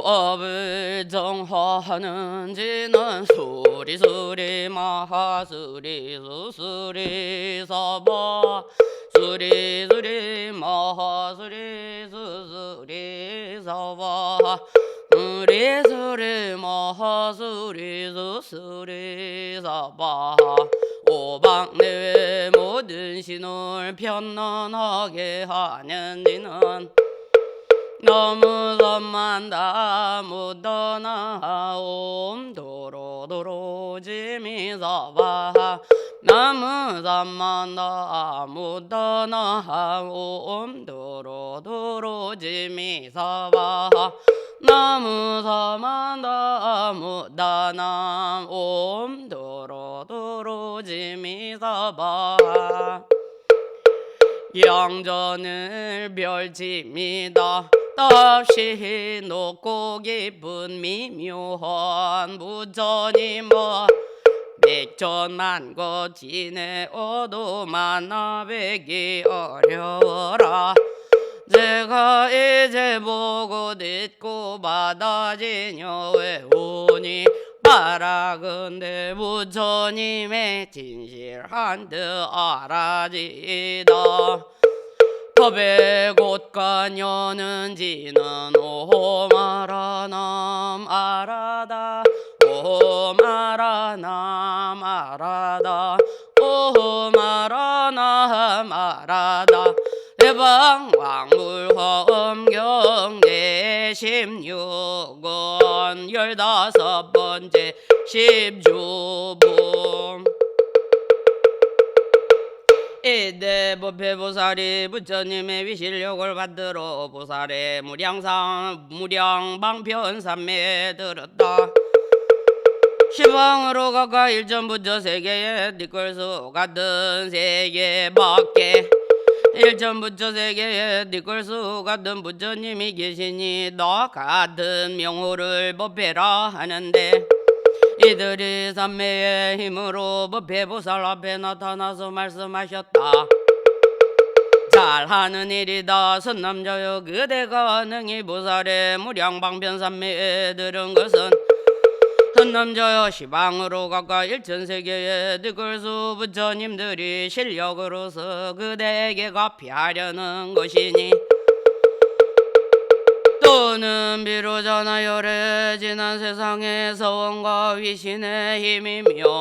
무업을 정하는지는 수리수리 마하수리 수수리 서바 수리수리 마하수리 수수리 서바 수리수리 마하수리 수수리 서바 오방내외 모든 신을 편안하게 하는 이는 너무 선만다 무더나옴 도로도로 지미서바 너무 선만다 무더나옴 도로도로 지미서바 너무 선만다 무더나옴 도로도로 지미서바 영전을 별짐이다 답시 높고 깊은 미묘한 무전이 뭐 백천만 것 지내어도 만나뵙기 어려워라 제가 이제 보고 듣고 받아지녀 외우니 바라건대 부처님의 진실한 듯 알아지다 법의 곳간 여는지는 오마라남 아라다 오마라남 아라다 오마라남 아라다 대방 왕물화엄경 제16권 15번째 십주품 이때 법회보살이 부처님의 위실력을 받들어 보살의 무량방편삼매에 들었다. 시방으로 가까 일전부처 세계에 니끌수 같은 세계밖에 일전부처 세계에 니끌수 같은 부처님이 계시니 너 같은 명호를 법회라 하는데 이들이 삼매의 힘으로 법회보살 앞에 나타나서 말씀하셨다. 잘하는 일이다. 선남자여 그대가 능히 보살의 무량방편삼매에 들은 것은 선남자여 시방으로 가까 일천세계에 니끌수 부처님들이 실력으로서 그대에게 갚이하려는 것이니 또는 비로자나 열애 지난 세상의 서원과 위신의 힘이며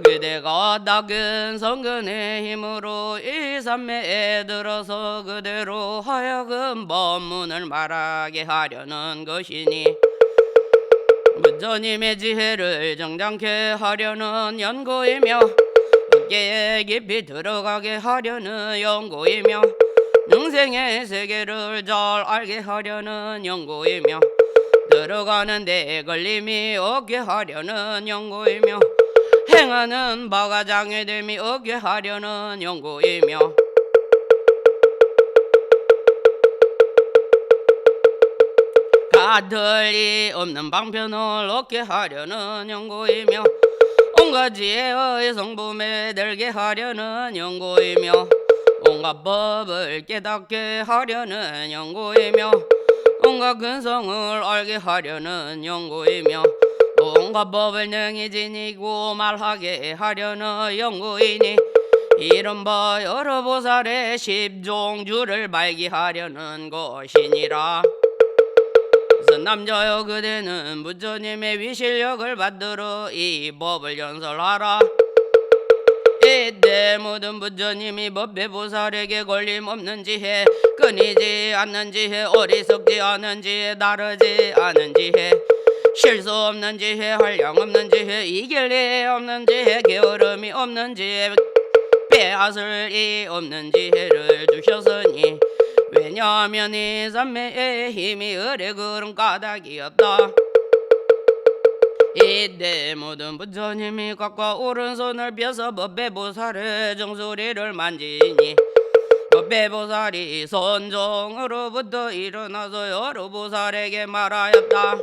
그대가 닦은 성근의 힘으로 이 삼매에 들어서 그대로 하여금 법문을 말하게 하려는 것이니 부처님의 지혜를 정장케 하려는 연고이며 어깨에 깊이 들어가게 하려는 연고이며 영생의 세계를 잘 알게 하려는 연고이며 들어가는 데 걸림이 없게 하려는 연고이며 행하는 바가 장애됨이 없게 하려는 연고이며 가들이 없는 방편을 얻게 하려는 연고이며 온갖 지혜의 성품에 들게 하려는 연고이며 온갖 법을 깨닫게 하려는 연고이며 온갖 근성을 알게 하려는 연고이며 온갖 법을 능히 지니고 말하게 하려는 연고이니 이런 바 여러 보살의 십종주를 발기하려는 것이니라. 선남자여 그대는 부처님의 위실력을 받들어 이 법을 연설하라. 이때 모든 부처님이 법회보살에게 걸림없는 지혜, 끊이지 않는 지혜, 어리석지 않은 지혜, 다르지 않은 지혜, 실수 없는 지혜, 한량 없는 지혜, 이길 리 없는 지혜, 게으름이 없는 지혜, 빼앗을 이 없는 지혜를 주셨으니 왜냐하면 이 삼매의 힘이 의뢰 그런 까닭이었다. 이때 모든 부처님이 각각 오른손을 펴서 법회보살의 정수리를 만지니 법회보살이 선종으로부터 일어나서 여러 보살에게 말하였다.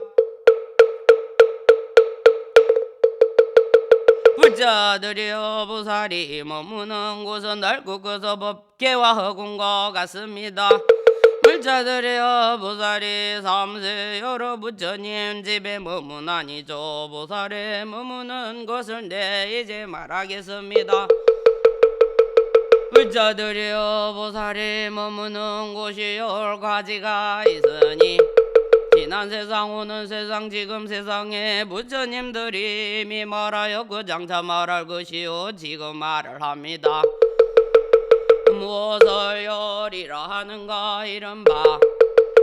부자들이여 보살이 머무는 곳은 넓고 커서 법계와 허공과 같습니다. 불자들이여 보살이 삼세 여러 부처님 집에 머무나니죠. 보살의 머무는 것을 내 이제 말하겠습니다. 불자들이여 보살이 머무는 곳이 10가지가 있으니 지난 세상 오는 세상 지금 세상에 부처님들이 이미 말하여 그 장차 말할 것이요 지금 말을 합니다. 무엇을 열이라 하는가 이른바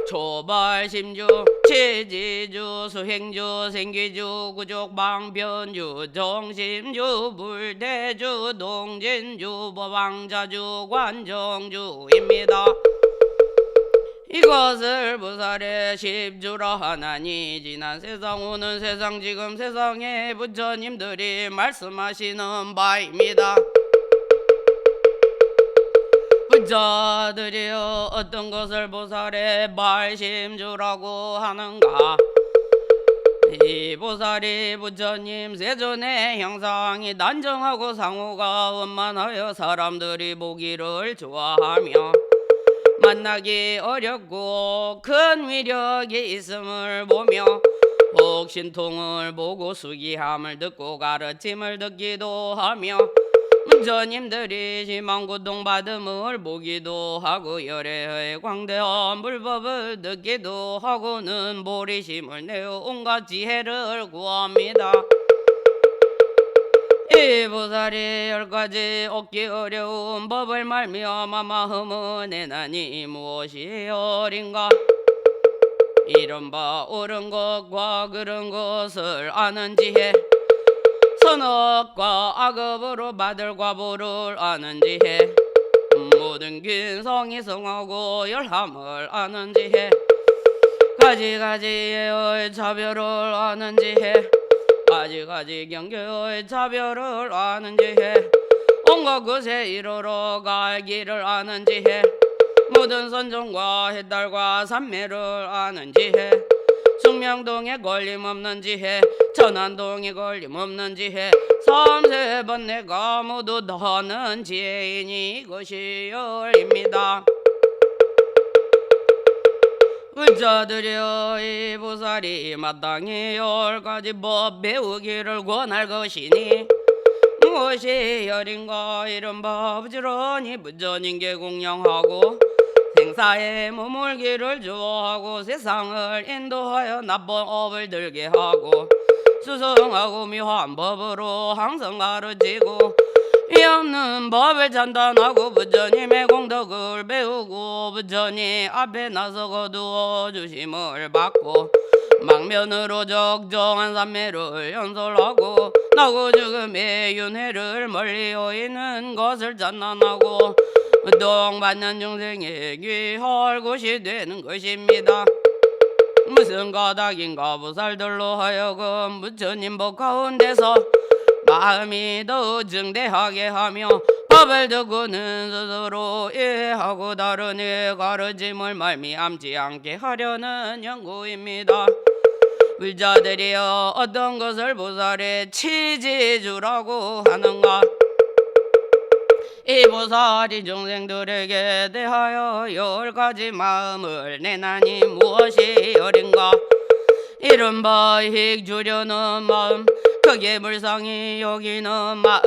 초발심주 체지주 수행주 생기주 구족 방편주 정심주 불대주 동진주 법왕자주 관정주입니다. 이것을 보살의 십주라 하나니 지난 세상 오는 세상 지금 세상에 부처님들이 말씀하시는 바입니다. 부처들이여 어떤 것을 보살의 발심주라고 하는가. 이 보살이 부처님 세존의 형상이 단정하고 상호가 원만하여 사람들이 보기를 좋아하며 만나기 어렵고 큰 위력이 있음을 보며 혹신통을 보고 수기함을 듣고 가르침을 듣기도 하며 부처님들이 심한 고통받음을 보기도 하고 열애의 광대한 불법을 듣기도 하고는 보리심을 내어 온갖 지혜를 구합니다. 이 보살이 10가지 얻기 어려운 법을 말미암아 마음은 애나니 무엇이 어린가. 이른바 옳은 것과 그른 것을 아는 지혜 선악과 악업으로 받을 과보를 아는 지혜 모든 근성이 성하고 열함을 아는 지혜 가지가지의 차별을 아는 지혜 가지가지 경계의 차별을 아는 지혜 온갖 것에 이르러 갈 길을 아는 지혜 모든 선종과 해달과 삼매를 아는 지혜 숙명동에 걸림없는 지혜 천안동에 걸림없는 지혜 삼세번 내가 모두 더는 지혜이니 이것이 열입니다. 불자들여 이 보살이 마땅히 10가지 법 배우기를 권할 것이니 무엇이 열인가 이른바 부지런히 부처님께 공양하고 생사에 머물기를 좋아하고 세상을 인도하여 나쁜 업을 들게 하고 수성하고 묘한 법으로 항상 가르치고 이 없는 법을 잔단하고 부처님의 공덕을 배우고 부처님 앞에 나서 거두어 주심을 받고 망면으로 적정한 삼매를 연설하고 나고 죽음의 윤회를 멀리 여의는 것을 잔난하고 운동받는 중생의 귀할 곳이 되는 것입니다. 무슨 가닥인가 보살들로 하여금 부처님 법 가운데서 마음이 더 증대하게 하며 법을 듣고는 스스로 이해하고 다른 이의 가르침을 말미암지 않게 하려는 연구입니다. 불자들이여 어떤 것을 보살의 치지주라고 하는가. 이 보살이 중생들에게 대하여 10가지 마음을 내나니 무엇이 어린가. 이른바 이익 주려는 마음 크게 불쌍히 여기는 마음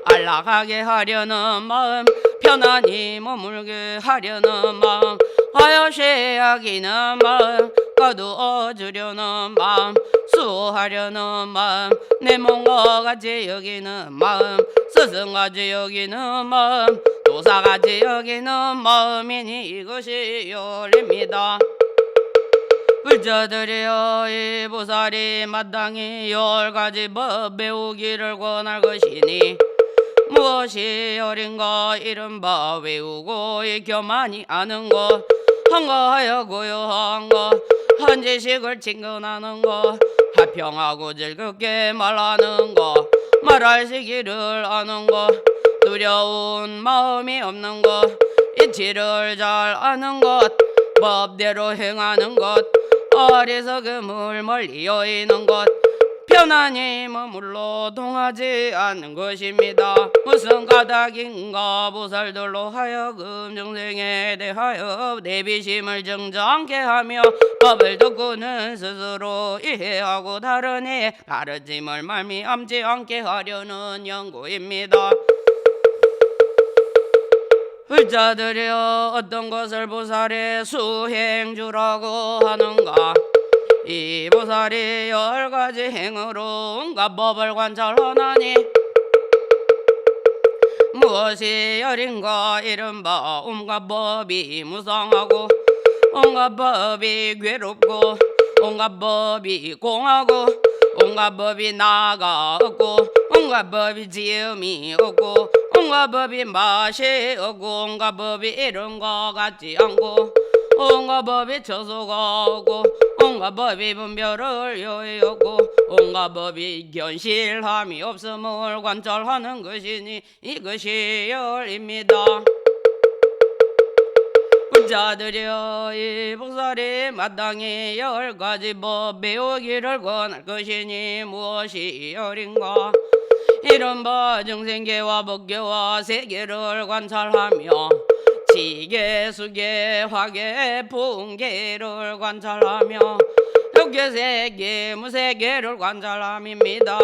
안락하게 하려는 마음 편안히 머물게 하려는 마음 하여시 여기는 마음 거두어 주려는 마음 수하려는 마음 내 몸과 같이 여기는 마음 스승같이 여기는 마음 도사같이 여기는 마음이니 이것이 열입니다. 불자들이여 이 보살이 마땅히 10가지 법 배우기를 권할 것이니 무엇이 어린가 이른바 외우고 익혀만이 아는 것 한가하여 고요한 것 한지식을 친근하는 것 화평하고 즐겁게 말하는 것 말할 시기를 아는 것 두려운 마음이 없는 것 이치를 잘 아는 것 법대로 행하는 것 어리석음을 멀리 여의는 것 하나님은 물로 동하지 않는 것입니다. 무슨 까닭인가 보살들로 하여금 중생에 대하여 내비심을 정정케 하며 법을 듣고는 스스로 이해하고 다른 이의 가르침을 말미암지 않게 하려는 연구입니다. 불자들이여 어떤 것을 보살의 수행주라고 하는가? 이 보살이 10가지 행으로 온갖 법을 관찰하나니 무엇이 열인가? 이른바 온갖 법이 무상하고 온갖 법이 괴롭고 온갖 법이 공하고 온갖 법이 나가 없고 온갖 법이 지음이 없고 온갖 법이 맛이 없고 온갖 법이 이런 것 같지 않고 온갖 법이 처소가 없고 온갖 법이 분별을 여의없고 온갖 법이 견실함이 없음을 관찰하는 것이니 이것이 열입니다. 불자들이여 이 보살이 마땅히 10가지 법 배우기를 권할 것이니 무엇이 열인가? 이른바 중생계와 법계와 세계를 관찰하며 지계, 수계, 화계, 풍계를 관찰하며 육계, 세계, 무세계를 관찰함입니다.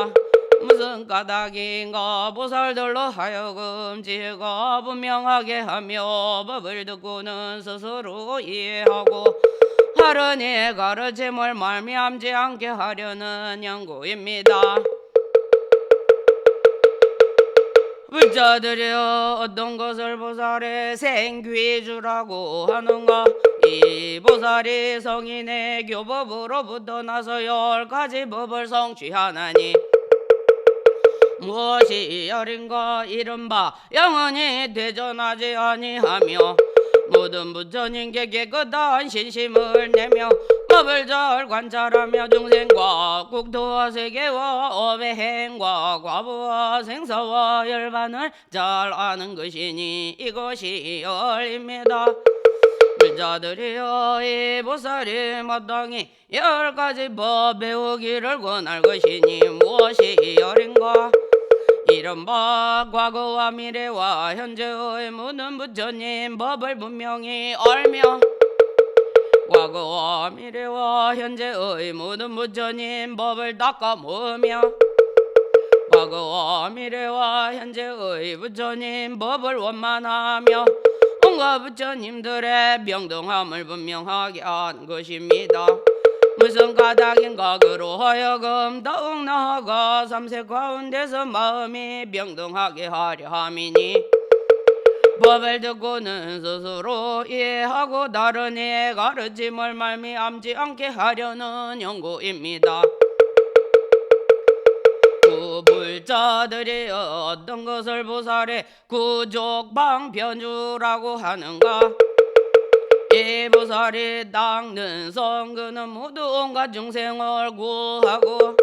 무슨 까닭인가? 보살들로 하여금 지혜가 분명하게 하며 법을 듣고는 스스로 이해하고 다른 이의 가르침을 말미암지 않게 하려는 연구입니다. 불자들이여 어떤 것을 보살의 생귀주라고 하는가? 이 보살이 성인의 교법으로부터 나서 10가지 법을 성취하나니 무엇이 열인가? 이른바 영원히 되전하지 아니하며 모든 부처님께 깨끗한 신심을 내며 법을 잘 관찰하며 중생과 국토와 세계와 업의 행과 과부와 생사와 열반을 잘 아는 것이니 이것이 열입니다. 불자들이여 이 보살이 마땅히 10가지 법 배우기를 권할 것이니 무엇이 열인가? 이른바 과거와 미래와 현재의 모든 부처님 법을 분명히 알며 과거와 미래와 현재의 모든 부처님 법을 닦아보며 과거와 미래와 현재의 부처님 법을 원만하며 온갖 부처님들의 명등함을 분명하게 한 것입니다. 무슨 까닭인가? 그로 하여금 더욱 나아가 3세 가운데서 마음이 명등하게 하려 함이니 법을 듣고는 스스로 이해하고 다른 이의 가르침을 말미암지 않게 하려는 연구입니다. 불자들이 어떤 것을 보살의 구족방편주라고 하는가? 이 보살이 닦는 성근은 모두 온갖 중생을 구하고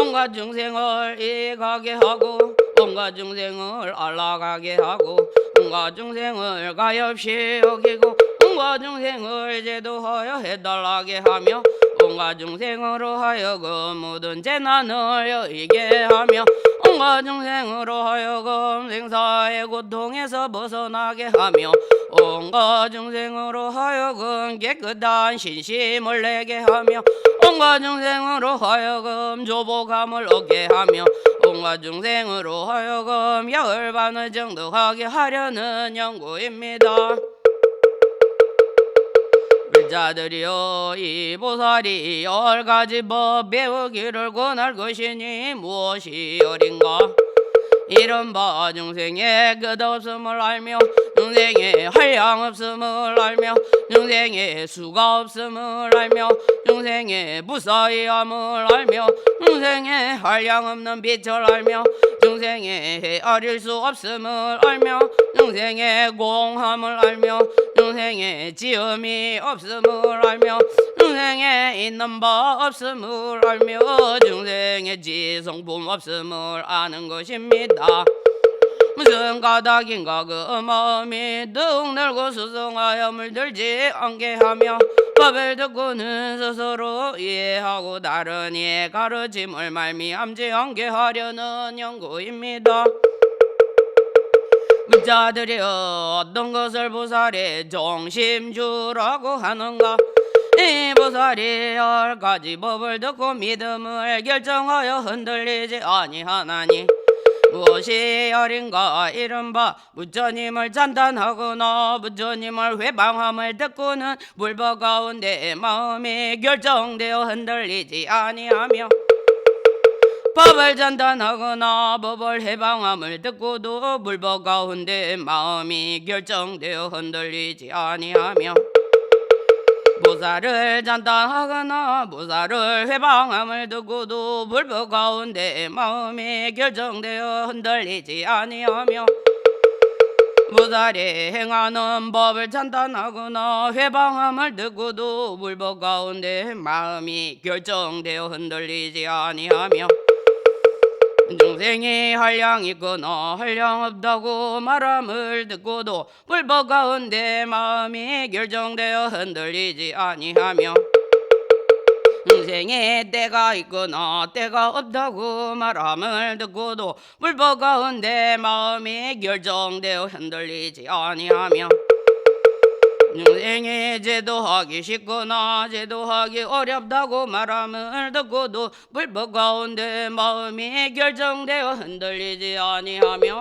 온갖 중생을 이해하게 하고 온갖 중생을 알아가게 하고 온갖 중생을 가엾이 여기고 온갖 중생을 제도하여 해달라게 하며 온갖 중생으로 하여금 모든 재난을 여의게 하며 온갖 중생으로 하여금 생사의 고통에서 벗어나게 하며 온갖 중생으로 하여금 깨끗한 신심을 내게 하며 온갖 중생으로 하여금 조복함을 얻게 하며 온갖 중생으로 하여금 열반을 정득하게 하려는 연구입니다. 불자들이여 이 보살이 10가지 법 배우기를 권할 것이니 무엇이 열인가? 이른바 중생의 끝없음을 알며 중생의 한량없음을 알며 중생의 수가 없음을 알며 중생의 무사히함을 알며 중생의 한량없는 빛을 알며 중생의 헤아릴 수 없음을 알며 중생의 공함을 알며 중생의 지음이 없음을 알며 중생의 있는 바 없음을 알며 중생의 지성품 없음을 아는 것입니다. 무슨 까닭인가? 그 마음이 더욱 늘고 수성하여 물들지 않게 하며 법을 듣고는 스스로 이해하고 다른 이의 가르침을 말미암지 하려는 연구입니다. 불자들이여 어떤 것을 보살의 정심주라고 하는가? 이 보살이 10가지 법을 듣고 믿음을 결정하여 흔들리지 아니하나니 무엇이 어린가? 이른바 부처님을 찬탄하거나 부처님을 회방함을 듣고는 불법 가운데 마음이 결정되어 흔들리지 아니하며 법을 찬탄하거나 법을 해방함을 듣고도 불법 가운데 마음이 결정되어 흔들리지 아니하며 보살을 찬탄하거나 보살을 회방함을 듣고도 불법 가운데 마음이 결정되어 흔들리지 아니하며 보살이 행하는 법을 찬탄하거나 회방함을 듣고도 불법 가운데 마음이 결정되어 흔들리지 아니하며 중생이 한량 있거나 한량 없다고 말함을 듣고도 불법 가운데 마음이 결정되어 흔들리지 아니하며 중생이 때가 있거나 때가 없다고 말함을 듣고도 불법 가운데 마음이 결정되어 흔들리지 아니하며 중생이 제도하기 쉽거나 제도하기 어렵다고 말함을 듣고도 불법 가운데 마음이 결정되어 흔들리지 아니하며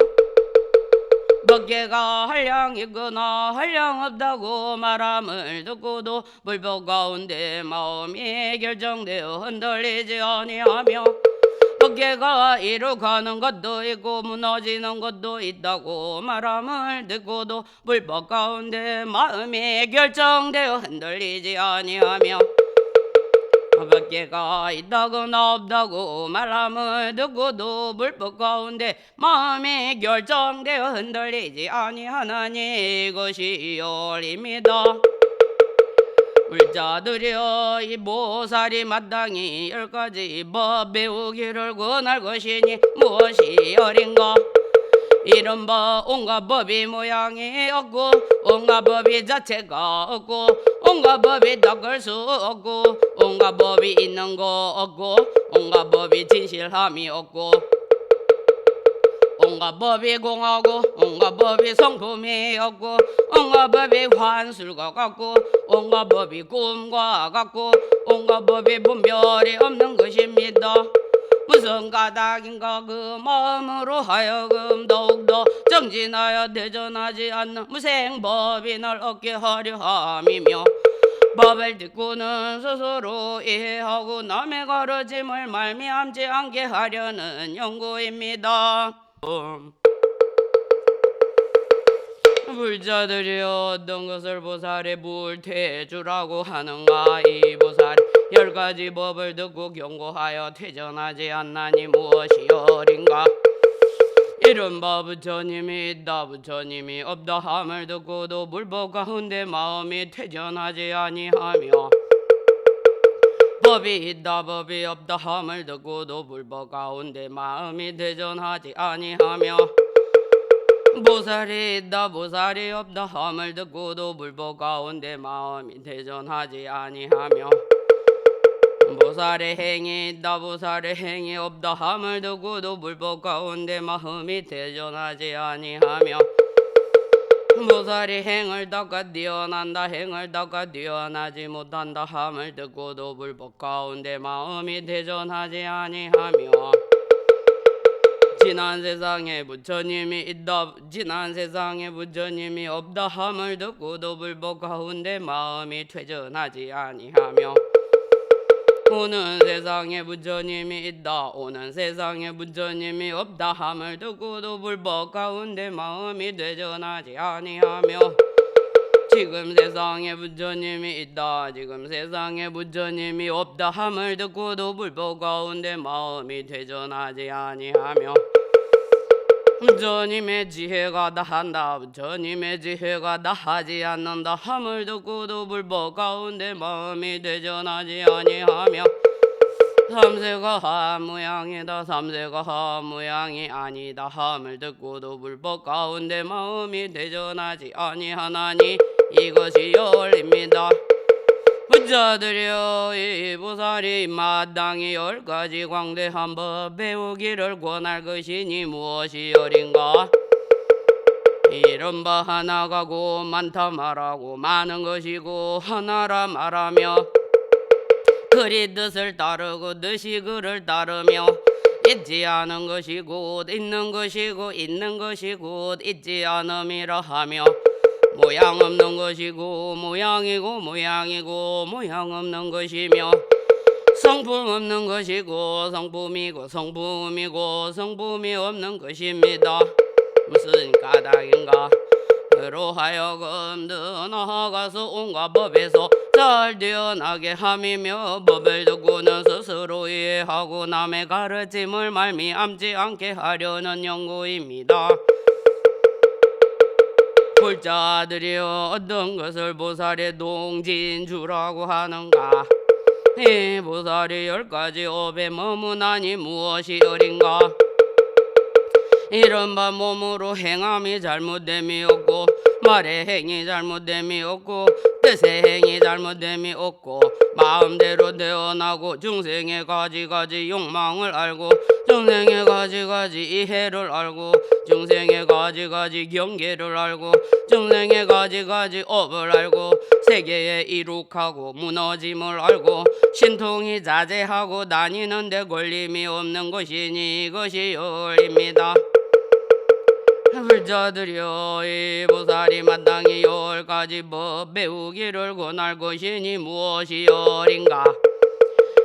법계가 한량 있거나 한량 없다고 말함을 듣고도 불법 가운데 마음이 결정되어 흔들리지 아니하며 법계가 이룩하는 것도 있고 무너지는 것도 있다고 말함을 듣고도 불법 가운데 마음이 결정되어 흔들리지 아니하며 법계가 있다거나 없다고 말함을 듣고도 불법 가운데 마음이 결정되어 흔들리지 아니하나니 이것이 열입니다. 불자들이여 이 보살이 마땅히 10가지 법 배우기를 권할 것이니 무엇이 어린가? 이른바 온갖 법이 모양이 없고 온갖 법이 자체가 없고 온갖 법이 닦을 수 없고 온갖 법이 있는 거 없고 온갖 법이 진실함이 없고 온갖 법이 공하고 온갖 법이 성품이 없고 온갖 법이 환술과 같고 온갖 법이 꿈과 같고 온갖 법이 분별이 없는 것입니다. 무슨 까닭인가 그 마음으로 하여금 더욱더 정진하여 대전하지 않는 무생법인을 얻게 하려 함이며 법을 듣고는 스스로 이해하고 남의 가르침을 말미암지 않게 하려는 연구입니다. 불자들이여 어떤 것을 보살의 불퇴주라고 하는가? 이 보살이 10가지 법을 듣고 경고하여 퇴전하지 않나니 무엇이 어린가? 이른바 부처님이 있다 부처님이 없다 함을 듣고도 불법 가운데 마음이 퇴전하지 아니하며 법이 있다 법이 없다 함을 듣고도 불법 가운데 마음이 퇴전하지 아니하며 보살이 있다 보살이 없다 함을 듣고도 불법 가운데 마음이 퇴전하지 아니하며 보살의 행이 있다 보살의 행이 없다 함을 듣고도 불법 가운데 마음이 퇴전하지 아니하며 보살이 행을 닦아 뛰어난다 행을 닦아 뛰어나지 못한다 함을 듣고도 불법 가운데 마음이 퇴전하지 아니하며 지난 세상에 부처님이 있다 지난 세상에 부처님이 없다 함을 듣고도 불법 가운데 마음이 퇴전하지 아니하며 오는 세상에 부처님이 있다 오는 세상에 부처님이 없다 함을 듣고도 불법 가운데 마음이 퇴전하지 아니하며 지금 세상에 부처님이 있다 지금 세상에 부처님이 없다 함을 듣고도 불법 가운데 마음이 퇴전하지 아니하며 부처님의 지혜가 다한다 부처님의 지혜가 다하지 않는다 함을 듣고도 불법 가운데 마음이 퇴전하지 아니하며 삼세가 한 모양이다 삼세가 한 모양이 아니다 함을 듣고도 불법 가운데 마음이 퇴전하지 아니하나니 이것이 열립니다. 불자들여 이 보살이 마땅히 10가지 광대한 법 배우기를 권할 것이니 무엇이여린가. 이런 바 하나가 고 많다 말하고 많은 것이고 하나라 말하며 그리 뜻을 따르고 뜻이 그를 따르며 있지 않은 것이 곧 있는 것이고 있는 것이 곧 있지 않음이라 하며 모양 없는 것이고 모양이고 모양이고 모양 없는 것이며 성품 없는 것이고 성품이고 성품이고 성품이 없는 것입니다. 무슨 까닭인가. 그로 하여금 더 나아가서 온갖 법에서 잘 뛰어나게 함이며 법을 듣고는 스스로 이해하고 남의 가르침을 말미암지 않게 하려는 연구입니다. 불자들이여 어떤 것을 보살의 동진주라고 하는가. 이 보살이 10가지 업에 머무나니 무엇이여린가. 이런 바 몸으로 행함이 잘못됨이 없고 말의 행이 잘못됨이 없고 뜻의 행이 잘못됨이 없고 마음대로 태어나고 중생의 가지가지 욕망을 알고 중생의 가지가지 이해를 알고 중생의 가지가지 경계를 알고 중생의 가지가지 업을 알고 세계에 이룩하고 무너짐을 알고 신통이 자제하고 다니는데 걸림이 없는 것이니 이것이 열입니다. 불자들여 이 보살이 마땅히 10가지 법 배우기를 권할 것이니 무엇이여린가.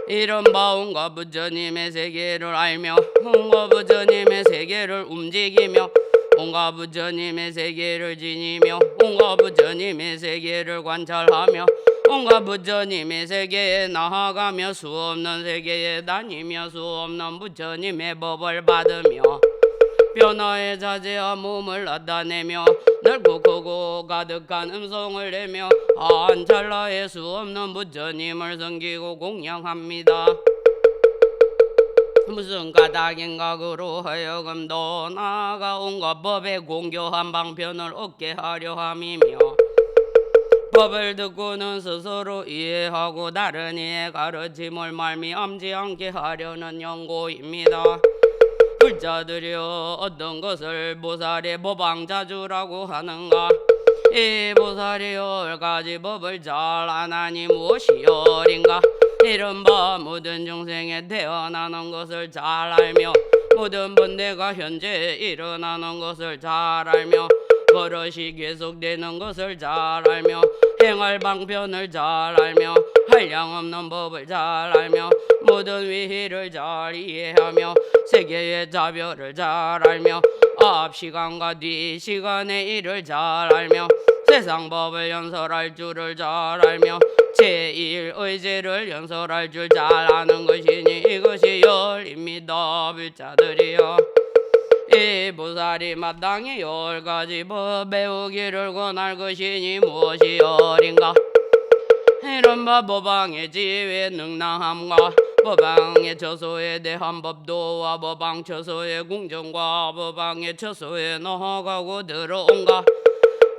이런 바 온갖 부처님의 세계를 알며 온갖 부처님의 세계를 움직이며 온갖 부처님의 세계를 지니며 온갖 부처님의 세계를 관찰하며 온갖 부처님의 세계에 나아가며 수없는 세계에 다니며 수없는 부처님의 법을 받으며 변화에 자제한 몸을 나타내며 넓고 크고 가득한 음성을 내며 한 찰나에 수없는 부처님을 섬기고 공양합니다. 무슨 까닭인가. 그로 하여금 더 나아가 온갖 법에 공교한 방편을 얻게 하려 함이며 법을 듣고는 스스로 이해하고 다른 이의 가르침을 말미암지 않게 하려는 연고입니다. 불자들여 어떤 것을 보살의 법왕자주라고 하는가. 이 보살이 10가지 법을 잘 아나니 무엇이여린가. 이런 바 모든 중생에 태어나는 것을 잘 알며 모든 번뇌가 현재 일어나는 것을 잘 알며 버릇이 계속되는 것을 잘 알며 행할 방편을 잘 알며 한량없는 법을 잘 알며 모든 위희를 잘 이해하며 세계의 자별을 잘 알며 앞 시간과 뒤 시간의 일을 잘 알며 세상 법을 연설할 줄을 잘 알며 제1의제를 연설할 줄 잘 아는 것이니 이것이 열입니다. 불자들이여 이 보살이 마땅히 10가지 법 배우기를 권할 것이니 무엇이여린가. 이런 바 법왕의 지위의 능랑함과 법왕의 처소에 대한 법도와 법왕 처소의 궁정과 법왕의 처소에 나아가고 들어온가.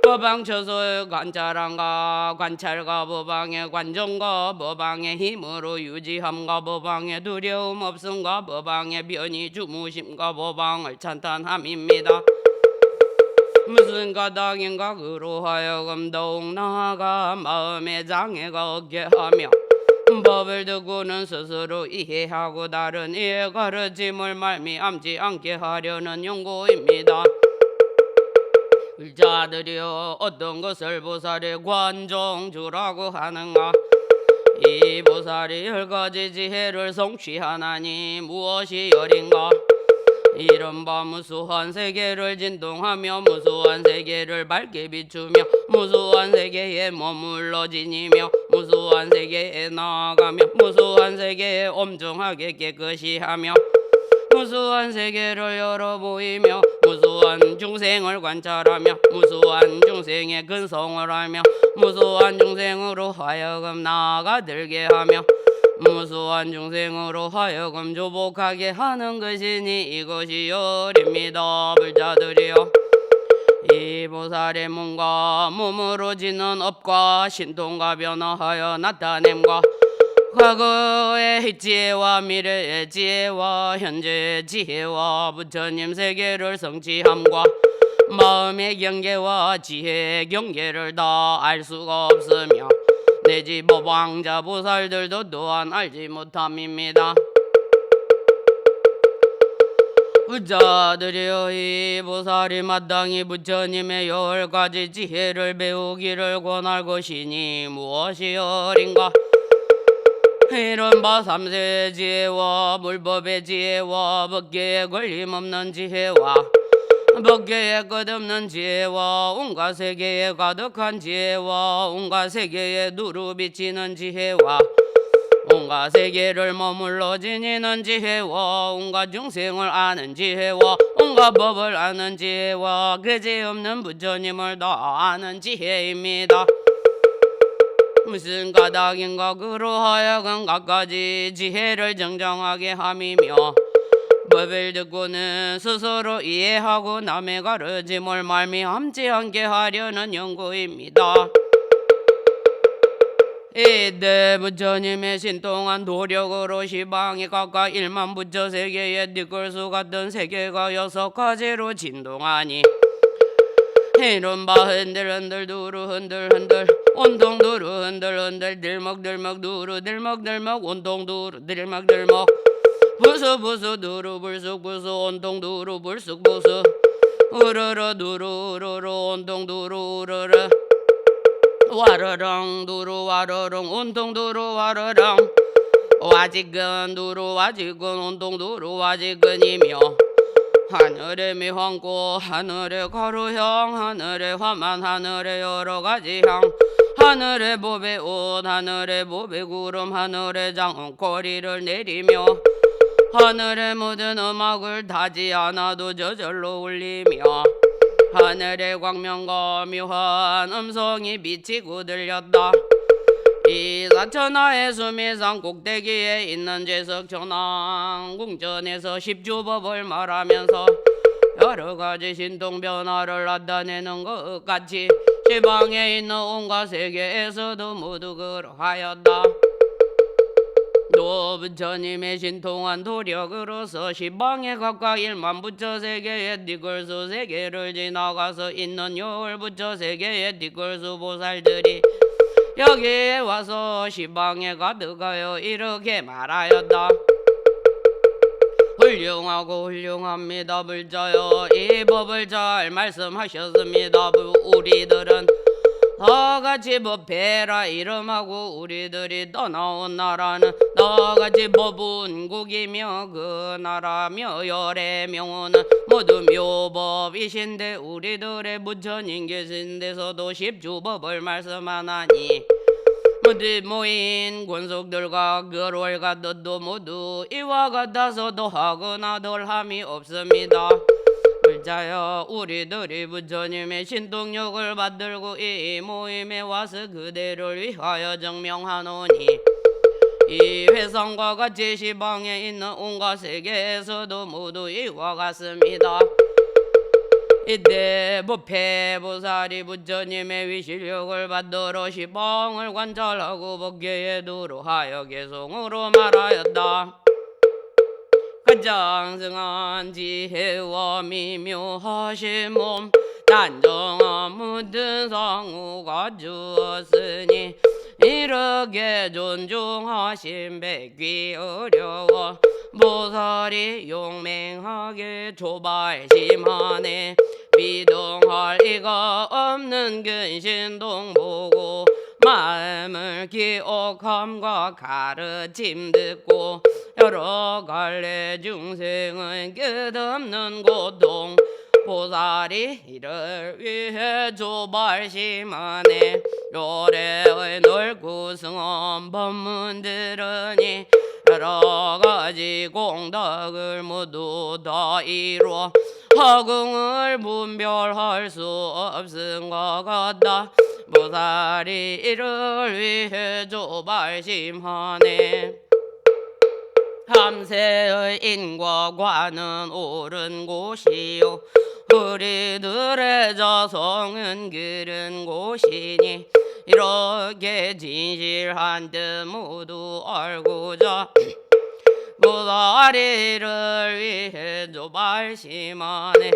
법왕 처소의 관찰함과 관찰과 법왕의 관정과 법왕의 힘으로 유지함과 법왕의 두려움 없음과 법왕의 변이 주무심과 법왕을 찬탄함입니다. 무슨 까닭인가. 그로 하여금 더욱 나아가 마음의 장애가 없게 하며 법을 듣고는 스스로 이해하고 다른 이의 가르침을 말미암지 않게 하려는 연고입니다. 불자들이여 어떤 것을 보살의 관정주라고 하는가. 이 보살이 10가지 지혜를 성취하나니 무엇이여린가. 이런 바 무수한 세계를 진동하며 무수한 세계를 밝게 비추며 무수한 세계에 머물러 지니며 무수한 세계에 나아가며 무수한 세계에 엄중하게 깨끗이 하며 무수한 세계를 열어 보이며 무수한 중생을 관찰하며 무수한 중생의 근성을 알며 무수한 중생으로 하여금 나아가들게 하며 무수한 중생으로 하여금 조복하게 하는 것이니 이것이 열입니다. 불자들이여 이 보살의 몸과 몸으로 지는 업과 신통과 변화하여 나타냄과 과거의 지혜와 미래의 지혜와 현재의 지혜와 부처님 세계를 성취함과 마음의 경계와 지혜의 경계를 다 알 수가 없으며 내지 법왕자 보살들도 또한 알지 못함입니다. 부자들이여 이 보살이 마땅히 부처님의 10가지 지혜를 배우기를 권할 것이니 무엇이여린가? 이런 바 삼세의 지혜와 물법의 지혜와 법계에 걸림없는 지혜와 법계에 끝없는 지혜와 온갖 세계에 가득한 지혜와 온갖 세계에 누루 비치는 지혜와 온갖 세계를 머물러 지니는 지혜와 온갖 중생을 아는 지혜와 온갖 법을 아는 지혜와 그지없는 부처님을 다 아는 지혜입니다. 무슨 까닭인가 그러하여금 갖가지 지혜를 정정하게 함이며 법을 듣고는 스스로 이해하고 남의 가르침을 말미암지 않게 하려는 연구입니다. 이때 부처님의 신통한 노력으로 시방이 각각 1만 부처 세계의 띠끌수 같은 세계가 6가지로 진동하니 이른바 흔들흔들 두루 흔들흔들 온통 두루 흔들흔들 들먹들먹 두루 들먹들먹 온통 두루 들먹들먹 부수부수 두루 불쑥부수 온통 두루 불쑥부수 우르르 두루 우르르 온통 두루 우르르 와르렁 두루 와르렁 온통 두루 와르렁 와지근 두루 와지근 온통 두루 와지근이며 하늘의 미황고 하늘의 가루향 하늘의 화만 하늘의 여러가지 향 하늘의 보배 옷 하늘의 보배 구름 하늘의 장엄 꼬리를 내리며 하늘에 묻은 음악을 타지 않아도 저절로 울리며 하늘의 광명과 묘한 음성이 비치고 들렸다. 이 사천하의 수미산 꼭대기에 있는 제석천왕 궁전에서 십주법을 말하면서 여러가지 신통 변화를 나타내는 것 같이 시방에 있는 온갖 세계에서도 모두 그러하였다. 또 부처님의 신통한 도력으로서 시방에 각각 1만 부처 세계의 띠끌수 세계를 지나가서 있는 열부처 세계의 띠끌수 보살들이 여기에 와서 시방에 가득하여 이렇게 말하였다. 훌륭하고 훌륭합니다. 불자여 이 법을 잘 말씀하셨습니다. 우리들은 너같이 법해라 이름하고 우리들이 떠나온 나라는 너같이 법운국이며 그 나라며 열의 명호는 모두 묘법이신데 우리들의 부처님 계신 데서도 십주법을 말씀하나니 모두 모인 권속들과 그롤과 뜻도 모두 이와 같아서도 하거나 덜함이 없습니다. 불자여 우리들이 부처님의 신통력을 받들고 이 모임에 와서 그대를 위하여 증명하노니 이 회상과 같이 시방에 있는 온갖 세계에서도 모두 이와 같습니다. 이때 법회보살이 부처님의 위실력을 받들어 시방을 관찰하고 법계에 두루하여 개성으로 말하였다. 가장 승한 지혜와 미묘하신 몸 단정한 묻은 상우가 주었으니 이렇게 존중하신 뵙기 어려워 보살이 용맹하게 조발심하네. 비동할 이가 없는 근신동 보고 마음을 기억함과 가르침 듣고 여러 갈래 중생은 끝없는 고통 보살이 이를 위해 조발심하네. 요래의 넓고 승엄 법문들으니 여러 가지 공덕을 모두 다 이루어 허공을 분별할 수 없은 것 같다. 보살이 이를 위해 조발심하네. 함세의 인과 관은 옳은 곳이요 우리들의 자성은 그런 곳이니 이렇게 진실한 뜻 모두 알고자 보살이를 위해 조발심하네.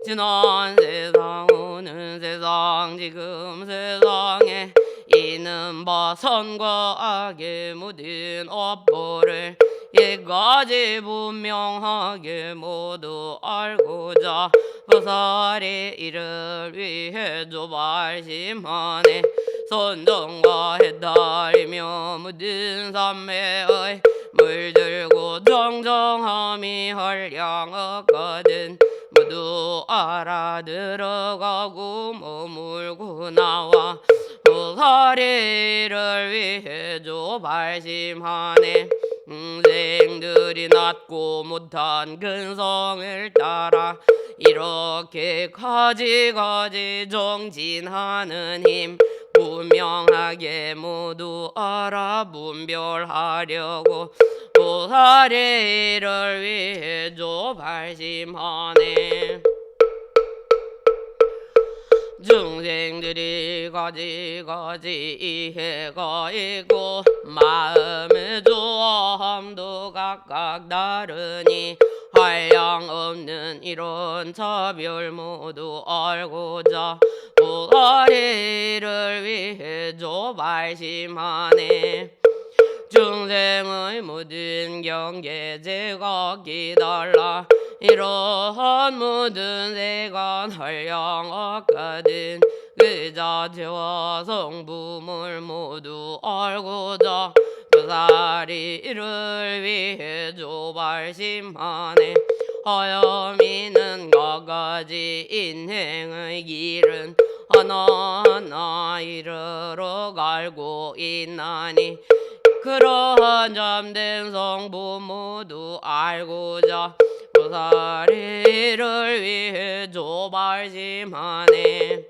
지난 세상 오는 세상 지금 세상에 있는 바 선과 악의 모든 업보를 이까지 분명하게 모두 알고자 보살이 이를 위해 조발심하네. 선정과 해탈이며 모든 삼매의 물들고 정정함이 한량없거든 모두 알아들어가고 머물고 나와 보살이를 위해 조발심하네. 생들이 낳고 못한 근성을 따라 이렇게 가지가지 정진하는 힘 분명하게 모두 알아 분별하려고 보살이를 위해 조발심하네. 중생들이 가지가지 이해가 있고 마음의 조함도 각각 다르니 한량없는 이런 차별 모두 알고자 보살이를 위해 조발심하네. 중생의 모든 경계제가 기달라 이러한 모든 세간 한량없거든 그 자체와 성품을 모두 알고자 보살이 이를 위해 조발심하네. 하여미는 각가지 인행의 길은 하나하나 이르러 갈고 있나니 그러한 잠든 성품 모두 알고자 보살이를 위해 조발심하네.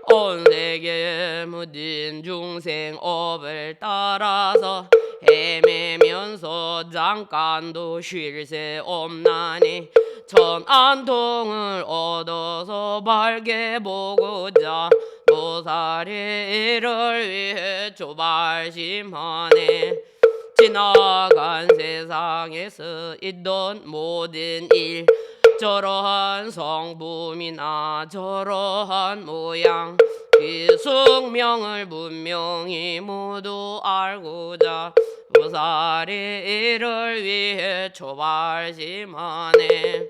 온 세계의 모든 중생업을 따라서 헤매면서 잠깐도 쉴 새 없나니 천안통을 얻어서 밝게 보고자 보살이를 위해 조발심하네. 지나간 세상에서 있던 모든 일 저러한 성품이나 저러한 모양 그 숙명을 분명히 모두 알고자 보살이를 위해 조발심하네.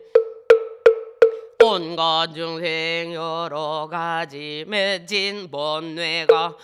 온갖 중생 여러 가지 맺힌 번뇌가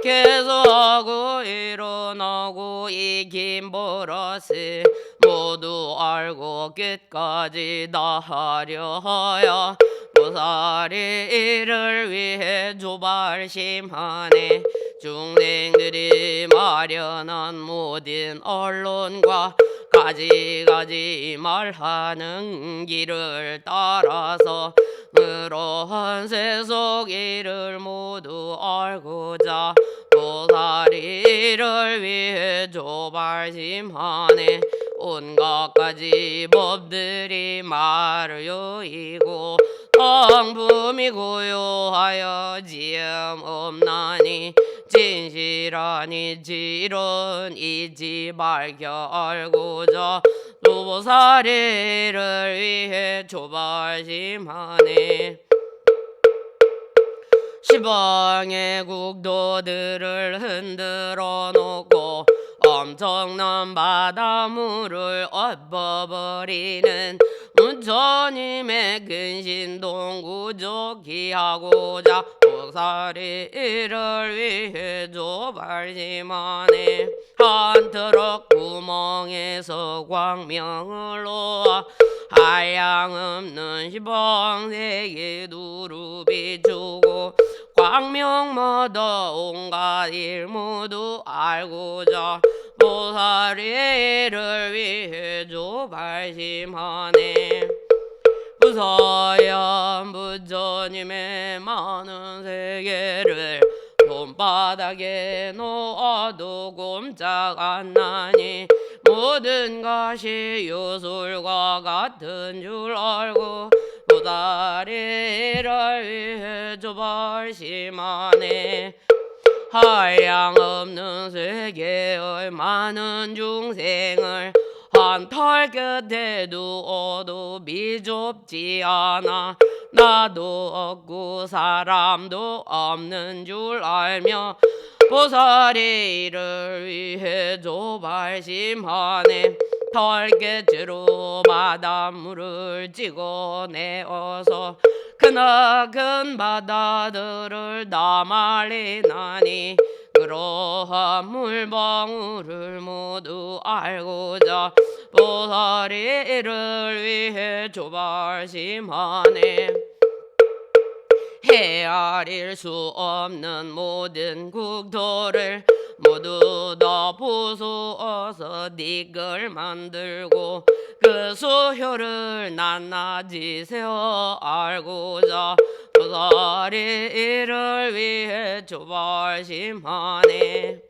계속하고 일어나고 이 긴 버릇을 모두 알고 끝까지 다 하려 하여 보살이 이를 위해 조발심하네. 중생들이 마련한 모든 언론과 가지가지 말하는 길을 따라서 그러한 세속 일을 모두 알고자 보살이를 위해 조발심하네. 온갖 가지 법들이 마르요이고 성품이 고요하여 지음 없나니 진실하니 지론 이지 밝혀 알고자 보살이를 위해 조발심하네. 시방의 국도들을 흔들어 놓고 엄청난 바닷물을 엎어버리는 문처님의 근신동구조 기하고자 보살이를 위해 조발심하네. 한 트럭 구멍에서 광명을 놓아 한량없는 시방세계 두루 비추고 광명마다 온갖 일 모두 알고자 보살이를 위해 조발심하네. 부사연 부처님의 많은 세계를 손바닥에 놓아도 꼼짝 안 나니 모든 것이 요술과 같은 줄 알고 보다 보살이를 위해 조발심하네. 한량없는 세계의 많은 중생을 한 털 끝에 두어도 미좁지 않아. 나도 없고 사람도 없는 줄 알며 보살이 이를 위해 조발심하네. 털끝으로 바닷물을 찍어내어서 크나큰 바다들을 다 말리나니 그러한 물방울을 모두 알고자 보살이 이를 위해 조발심하네. 헤아릴 수 없는 모든 국토를 모두 다 부수어서 닉을 만들고 그 수효를 낱낱이 세워 알고자 보살이 이를 위해 조발심하네.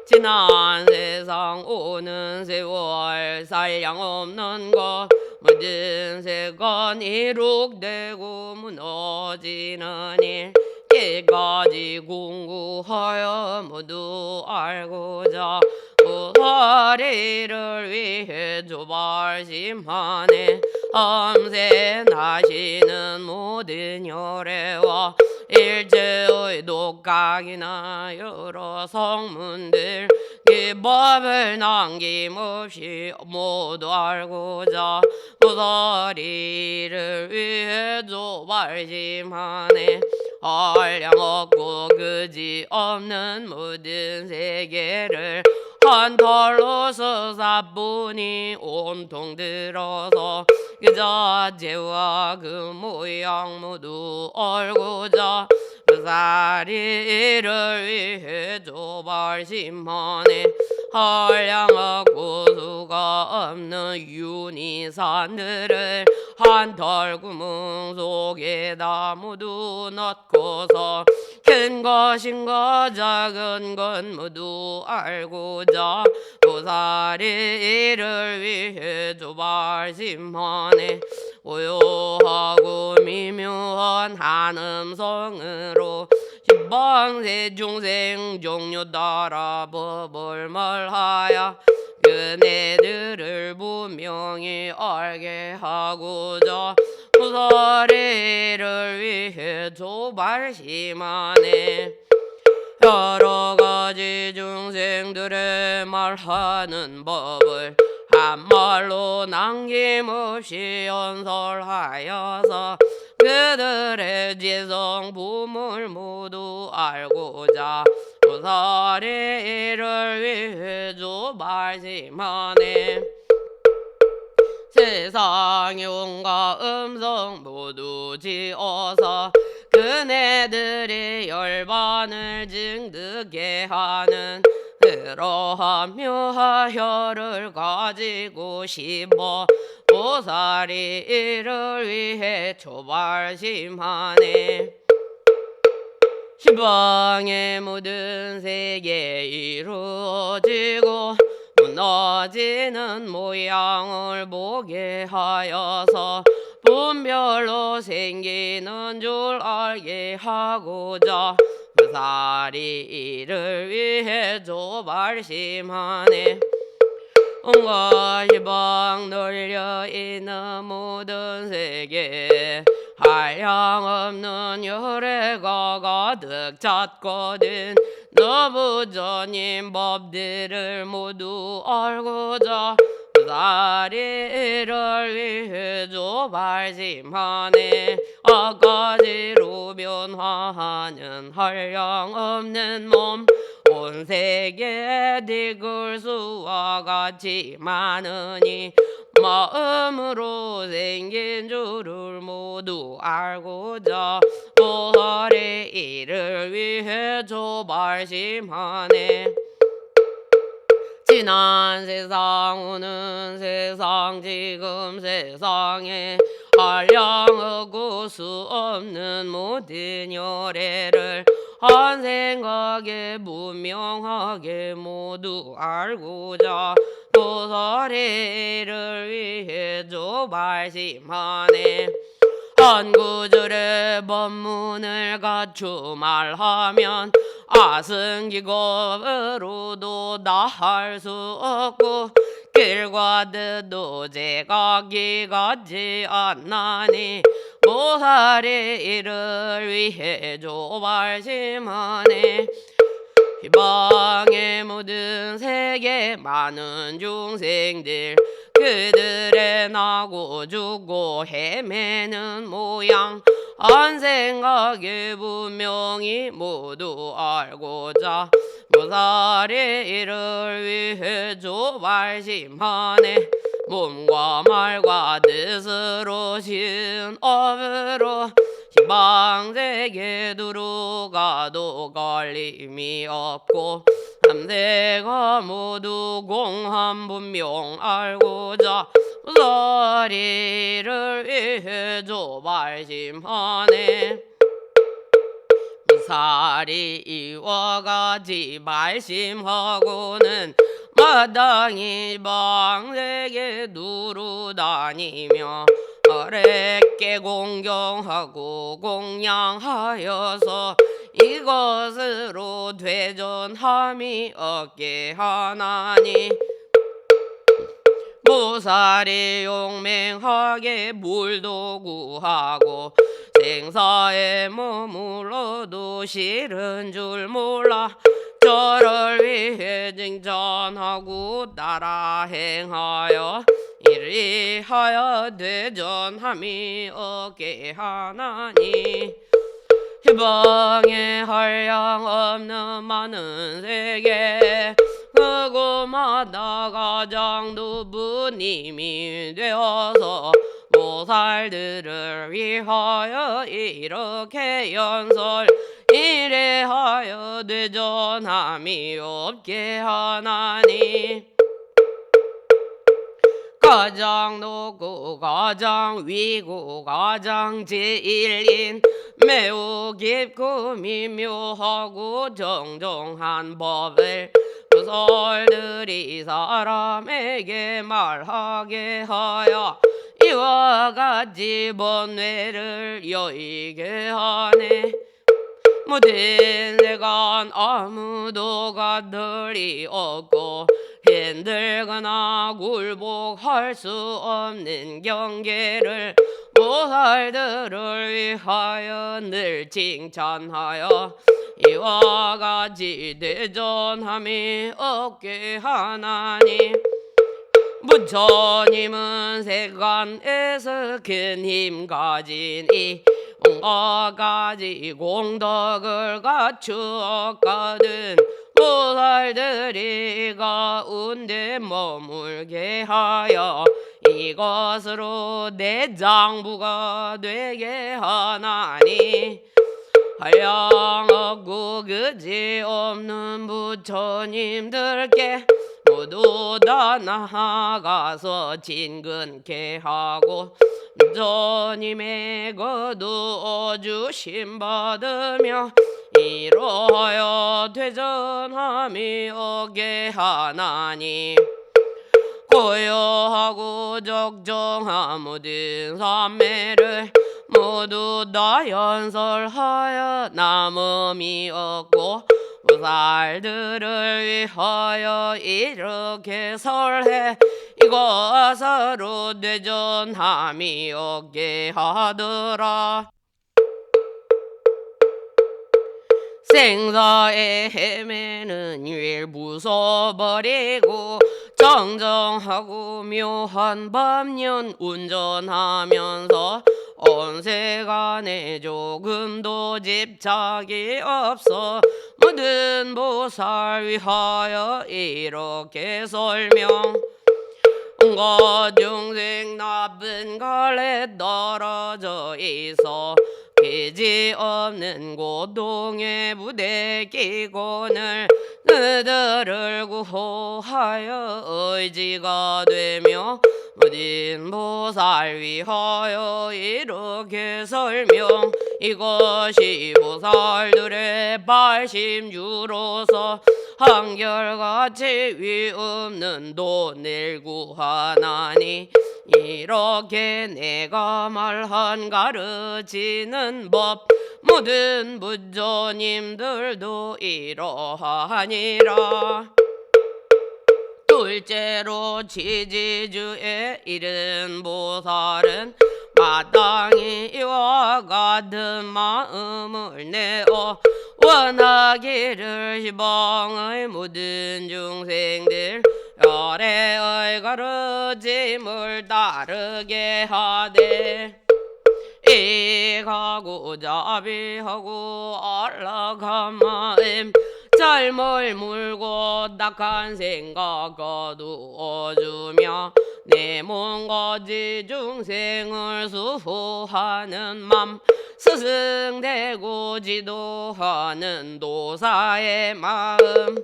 지난 세상 오는 세월 살량없는 것 모든 세간 이룩되고 무너지는 일 깨까지 공부하여 모두 알고자 보살이를 위해 조발심하네. 엄세 나시는 모든 열애와 일체의 독각이나 여러 성문들 그 법을 남김없이 모두 알고자 보살이를 위해 조발심하네. 한량없고 그지없는 모든 세계를 한 털로 서사뿐이 온통 들어서 그 자체와 그 모양 모두 알고자 보살이를 위해 조발심하네. 한량없고 수가 없는 윤희산들을 한 털 구멍 속에다 모두 넣고서 큰 것인가 작은 것 모두 알고자 보살이 이를 위해 조발심하네. 고요하고 미묘한 한음성으로 십방세 중생 종류 따라 법을 말하여 그네들을 분명히 알게 하고자 보살이를 위해 조발심하네. 여러 가지 중생들의 말하는 법을 한 말로 남김없이 연설하여서 그들의 지성 부물 모두 알고자 보살이 이를 위해 조발심하네. 세상의 온갖 음성 모두 지어서 그네들의 열반을 증득게 하는 그러한 묘한 혀를 가지고 싶어 보살이 이를 위해 조발심하네. 시방의 모든 세계 이루어지고 무너지는 모양을 보게 하여서 분별로 생기는 줄 알게 하고자 보살이 이를 위해 조발심하네. 온갖 시방 널려 있는 모든 세계에 한량없는 열애가 가득 찼거든 너부처님 법들을 모두 알고자 보살이 이를 위해 조발심하네. 아가지로 변화하는 한량없는 몸 온 세계에 득을 수와 같이 많으니 마음으로 생긴 줄을 모두 알고자 보살이 이를 위해 조발심하네. 지난 세상 오는 세상 지금 세상에 한량없고 수 없는 모든 열애를 한 생각에 분명하게 모두 알고자 보살이를 위해 조발심하네. 한 구절의 법문을 갖추 말하면 아승기겁으로도 나할 수 없고 길과 뜻도 제각기 같지 않나니 보살의 일을 위해 조발심하네. 희방의 모든 세계 많은 중생들 그들의 나고 죽고 헤매는 모양 한 생각에 분명히 모두 알고자 보살의 일을 위해 조발심하네. 몸과 말과 뜻으로 지은 업으로 희방세계 두루가도 걸림이 없고 삼세가 모두 공한 분명 알고자 보살이를 위해 조발심하네. 보살이 이와 같이 말심하고는 마땅히 방세계 두루다니며 어렵게 공경하고 공양하여서 이것으로 되전함이 없게 하나니 보살이 용맹하게 물도 구하고 생사에 머물러도 싫은 줄 몰라 저를 위해 칭찬하고 따라 행하여 이리하여 되전함이 없게 하나니 희방에 한량 없는 많은 세계 그곳마다 가장 높은 힘이 되어서 보살들을 위하여 이렇게 연설 이래하여 되전함이 없게 하나니 가장 높고 가장 위고 가장 제일인 매우 깊고 미묘하고 정정한 법을 보살들이 사람에게 말하게 하여 이와 같이 번뇌를 여의게 하네. 모든 세간 아무도 가들이 없고 힘들거나 굴복할 수 없는 경계를 보살들을 위하여 늘 칭찬하여 이와 같이 대전함이 없게 하나니 부처님은 세간에서 큰 힘 가진 이 온갖 가지 공덕을 갖추었거든 보살들이 가운데 머물게 하여 이것으로 내 장부가 되게 하나니 한량 없고 그지없는 부처님들께 모두 다 나아가서 진근케 하고 부처님의 거두 주심 받으며 이러하여 되전함이 없게 하나니 고요하고 적정한 모든 삼매를 모두 다 연설하여 남음이 없고 보살들을 위하여 이렇게 설해 이것으로 되전함이 없게 하더라. 생사에 헤매는 일 부숴버리고 정정하고 묘한 법륜 운전하면서 온 세간에 조금도 집착이 없어 모든 보살 위하여 이렇게 설명 온갖 중생 나쁜 갈래 떨어져 있어 그지없는 고통에 부대끼고는 그들을 구호하여 의지가 되며 모든 보살 위하여 이렇게 설명 이것이 보살들의 발심주로서 한결같이 위없는 돈을 구하나니 이렇게 내가 말한 가르치는 법 모든 부처님들도 이러하니라. 둘째로 지지주의 이른 보살은 마땅히 이와 같은 마음을 내어 원하기를 시방의 모든 중생들 열애의 가르침을 따르게 하되 이가고자비하고 안락한 마음 삶을 물고 딱한 생각 거두어주며 내 몸거지 중생을 수호하는 맘 스승되고 지도하는 도사의 마음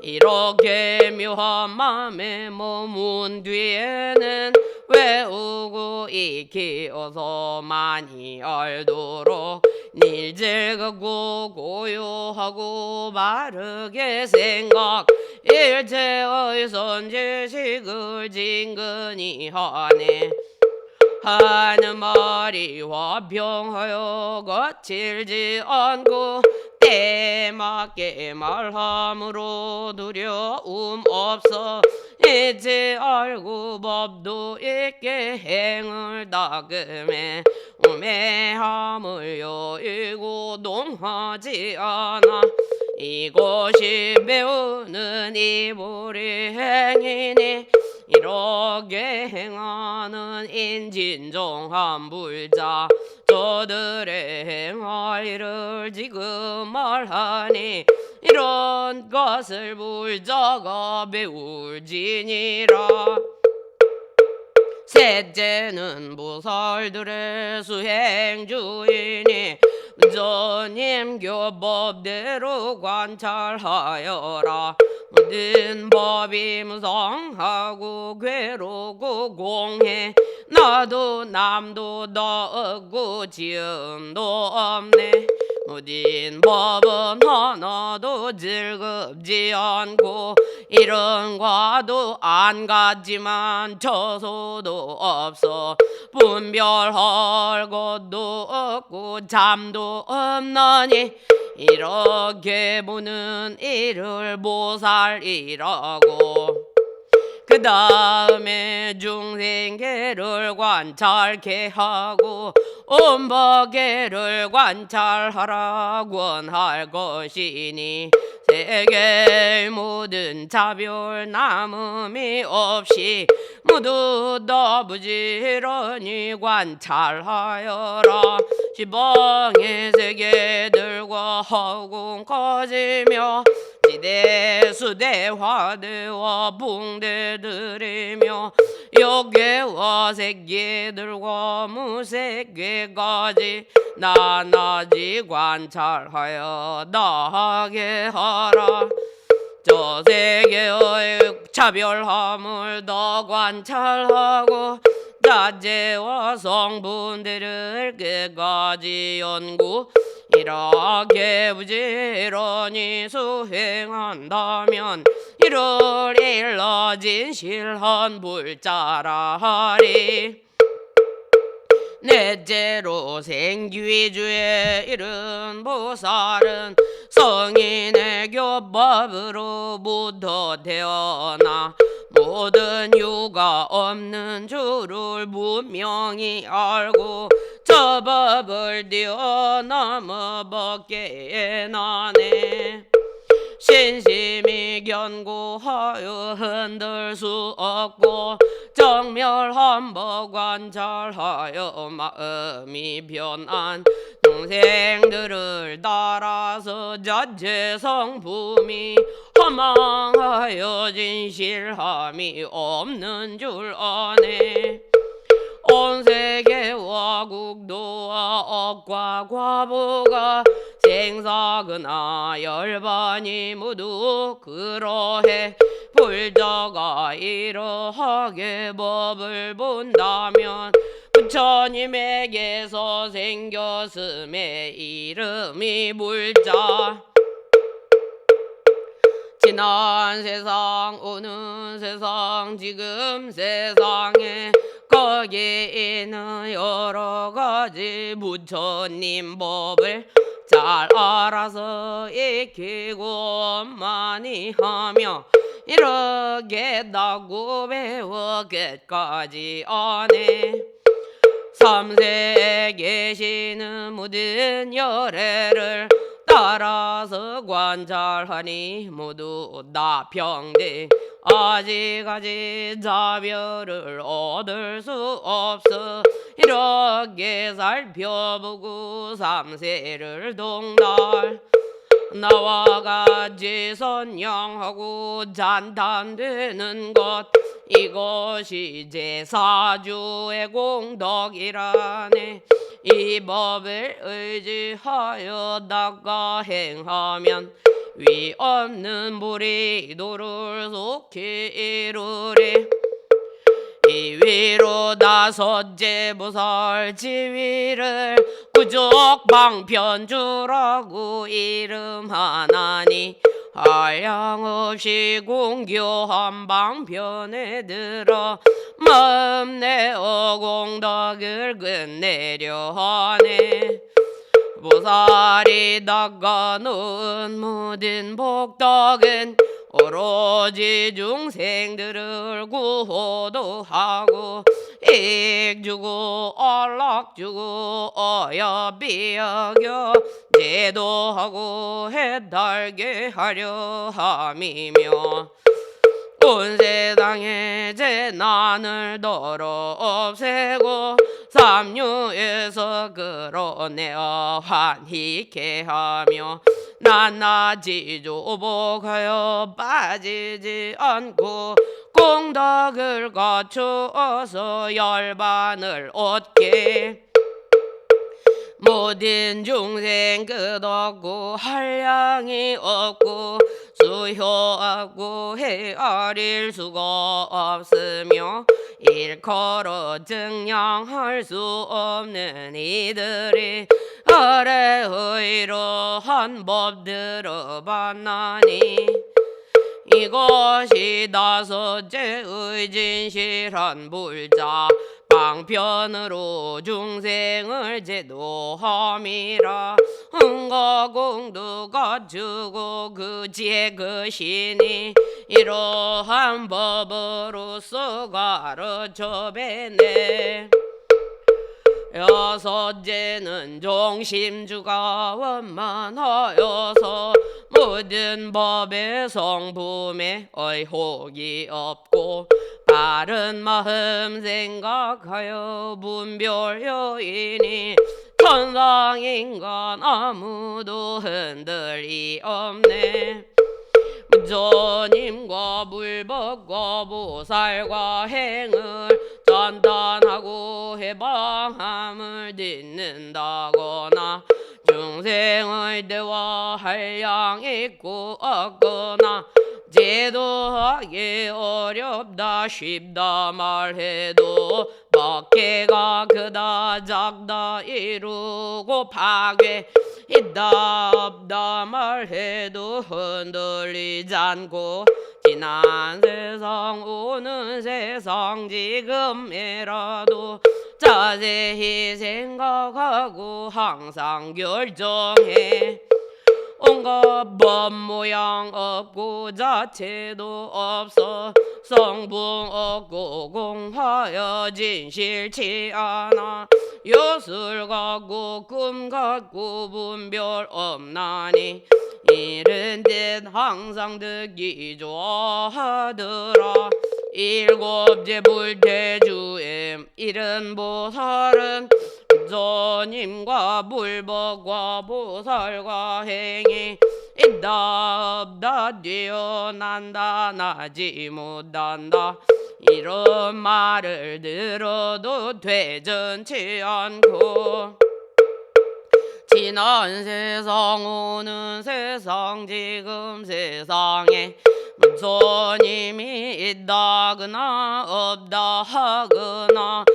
이렇게 묘한 맘에 머문 뒤에는 외우고 익히어서 많이 알도록 늘 즐겁고 고요하고 바르게 생각 일체의 선지식을 진근히 하네. 하는 말이 화평하여 거칠지 않고 때맞게 말함으로 두려움 없어 이제 알고 법도 있게 행을 닦음에 우매함을 여의고 동하지 않아 이것이 배우는 이불이 행이니 이렇게 행하는 인진정한 불자 저들의 행할 일을 지금 말하니 이런 것을 불자가 배울지니라. 셋째는 보살들의 수행주의니 부처님 교법대로 관찰하여라. 모든 법이 무성하고 괴롭고 공해 나도 남도 더 없고 지음도 없네. 모든 법은 하나도 즐겁지 않고 이런과도 안 같지만 처소도 없어 분별할 것도 없고 잠도 없나니 이렇게 보는 이를 보살이라고. 그 다음에 중생계를 관찰케 하고 온법계를 관찰하라고 할 것이니 세계의 모든 차별 남음이 없이 모두 다 부지런히 관찰하여라. 지방의 세계들과 허공 커지며 지대 수대화대와 붕대들이며 역괴와 색계들과 무색계까지 나나지 관찰하여 나하게 하라. 저 세계의 차별함을 더 관찰하고 자재와 성분들을 끝까지 연구 이렇게 부지런히 수행한다면 이를 일러 진실한 불자라 하리. 넷째로 생귀주의 이른 보살은 성인의 교법으로부터 태어나 모든 유가 없는 줄을 분명히 알고 저 법을 뛰어넘어 법계에 나네. 신심이 견고하여 흔들 수 없고 정멸한 법 관찰하여 마음이 변한 동생들을 따라서 자체 성품이 허망하여 진실함이 없는 줄 아네. 온 세계와 국도와 억과 과보가 생사그나 열반이 모두 그러해 불자가 이러하게 법을 본다면 부처님에게서 생겼음에 이름이 불자. 지난 세상 오는 세상 지금 세상에 여기에는 여러 가지 부처님 법을 잘 알아서 익히고 많이 하며 이렇게 나고 배워 끝까지 안해 삼세에 계시는 모든 열애를 따라서 관찰하니 모두 다 평등 아직까지 자별을 얻을 수 없어 이렇게 살펴보고 삼세를 동달 나와 같이 선양하고 찬탄되는 것 이것이 제사주의 공덕이라네 이 법을 의지하여다가 행하면 위 없는 불의도를 속히 이루리 이 위로 다섯째 보살 지위를 구족방편주라고 이름하나니 한량없이 공교한 방편에 들어 마음 내어 공덕을 끝내려 하네 보살이 닦아놓은 모든 복덕은 오로지 중생들을 구호도 하고 이익 주고 안락 주고 어여삐 여겨 제도하고 해달게 하려 함이며 온 세상의 재난을 덜어 없애고 삼류에서 끌어내어 환희케 하며 낱낱이 조복하여 빠지지 않고 공덕을 갖추어서 열반을 얻게 모든 중생 끝없고 한량이 없고 수효하고 헤아릴 수가 없으며 일컬어 증량할 수 없는 이들이 아래 이러한 법 들어봤나니 이것이 다섯째의 진실한 불자 방편으로 중생을 제도함이라 흥거공도 갖추고 그 지혜 그 신이 이러한 법으로서 가르쳐 배네 여섯째는 종심주가 원만하여서 모든 법의 성품에 의혹이 없고 바른 마음 생각하여 분별여이니 천상인간 아무도 흔들리 없네 부처님과 불법과 보살과 행을 전단하고 해방함을 듣는다거나 중생의 대화 한량 있고 없거나 제도하기 어렵다 쉽다 말해도 박해가 크다 작다 이루고 파괴 있다 없다 말해도 흔들리지 않고 지난 세상 오는 세상 지금이라도 자세히 생각하고 항상 결정해 온갖 법 모양 없고 자체도 없어 성분 없고 공하여 진실치 않아 요술 같고 꿈 같고 분별 없나니 이른 듯 항상 듣기 좋아하더라 일곱째 불태주엠 이른 보살은 부처님과 불법과 보살과 행이 있다 없다 뛰어난다 나지 못한다 이런 말을 들어도 되전치 않고 지난 세상 오는 세상 지금 세상에 부처님이 있다거나 없다 하거나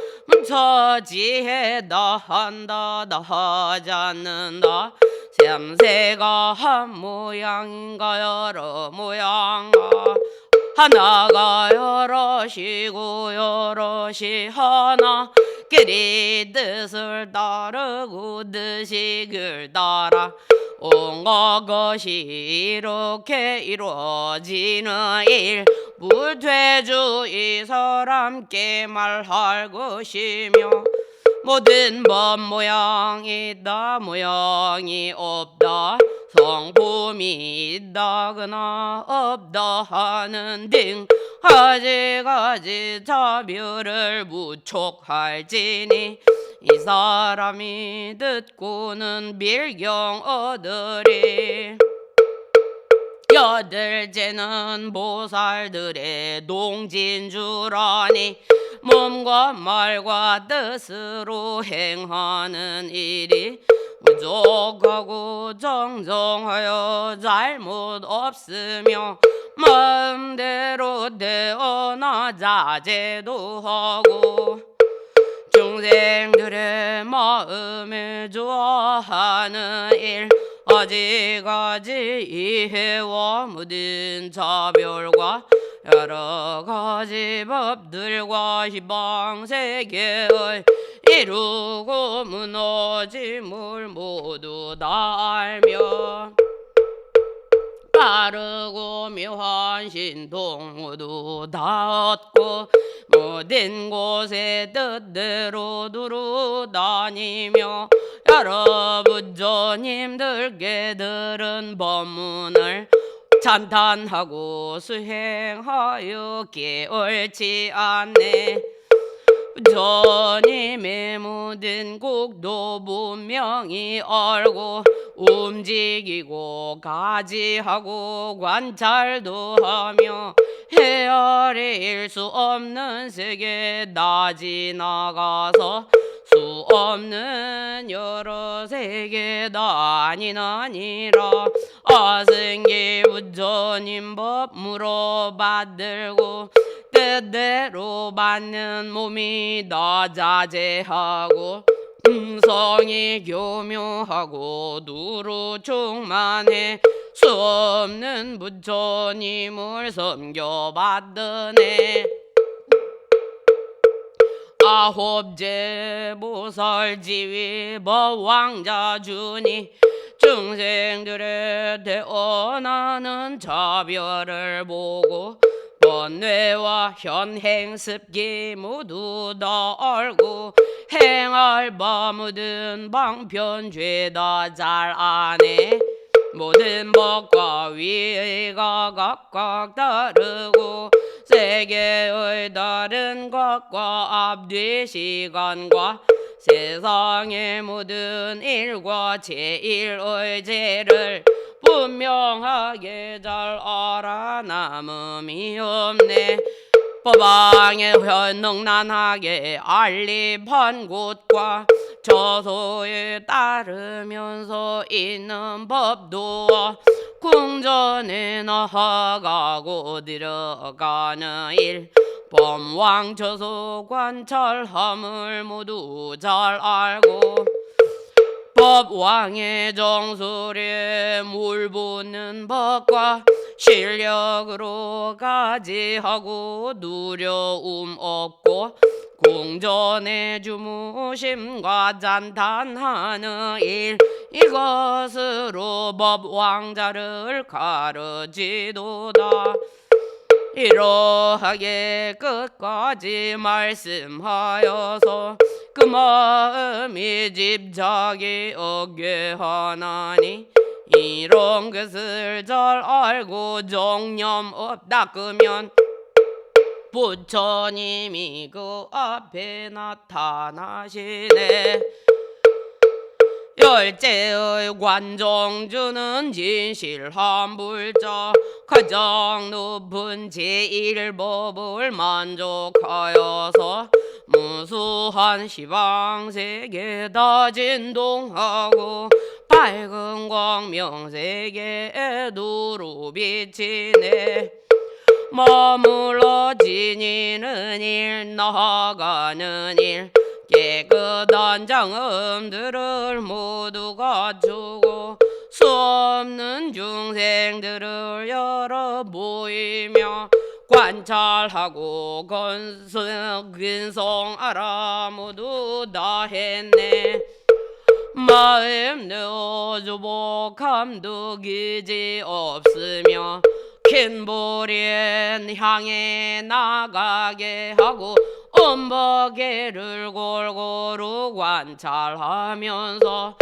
처지해다 한다 다 하지 않는다 셈세가 한 모양인가 여러 모양가 하나가 여럿이고 여럿이 하나 그리 뜻을 따르고 뜻식을 따라 온갖 것이 이렇게 이루어지는 일 무퇴주의 사람께 말할 것이며 모든 법 모양이 있다 모양이 없다 성품이 있다거나 없다 하는 등 가지가지 차별을 무촉할지니 이 사람이 듣고는 밀경 얻으리. 여덟째는 보살들의 동진주라니 몸과 말과 뜻으로 행하는 일이 무족하고 정정하여 잘못 없으며 마음대로 되어나 자제도 하고 중생들의 마음에 좋아하는 일 아직까지 이해와 모든 차별과 여러 가지 법들과 희방세계의 이루고 무너짐을 모두 다 알며 빠르고 묘한 신통 모두 다 얻고 모든 곳에 뜻대로 두루 다니며 여러 부처님들께 들은 법문을 찬탄하고 수행하여 깨울지 않네. 부처님의 모든 국도 분명히 알고 움직이고 가지하고 관찰도 하며 헤아릴 수 없는 세계 다 지나가서 수 없는 여러 세계 다니나니라. 아승기 부처님 법무로 받들고 뜻대로 받는 몸이 다 자제하고 성이 교묘하고 두루 충만해 수 없는 부처님을 섬겨받드네. 아홉째 보살지위 법왕자주니 중생들의 태어나는 차별을 보고 번뇌와 현행습기 모두 다 알고 행할 바 모든 방편죄 다 잘 아네. 모든 법과 위의가 각각 다르고 세계의 다른 것과 앞뒤 시간과 세상의 모든 일과 제일의 죄를 분명하게 잘 알아 남음이 없네. 법왕에 현능난하게 알립한 곳과 저소에 따르면서 있는 법도 궁전에 나아가고 들어가는 일 법왕 저소 관찰함을 모두 잘 알고 법왕의 정술에 물 붓는 법과 실력으로 가지하고 두려움 없고 궁전의 주무심과 찬탄하는 일 이것으로 법왕자를 가르치도다. 이러하게 끝까지 말씀하여서 그 마음이 집착이 없게 하나니 이런 것을 잘 알고 정념 없다 끄면 부처님이 그 앞에 나타나시네. 열째의 관정주는 진실한 불자 가장 높은 제1법을 만족하여서 무수한 시방세계 다 진동하고 밝은 광명세계에 두루 비치네. 머물러 지니는 일 나아가는 일 깨끗한 장엄들을 모두 갖추고 수 없는 중생들을 열어 보이며 관찰하고 근성하라 모두 다 했네. 마음 내어주복함도 그지 없으며 큰 보리엔 향해 나가게 하고 엄버개를 골고루 관찰하면서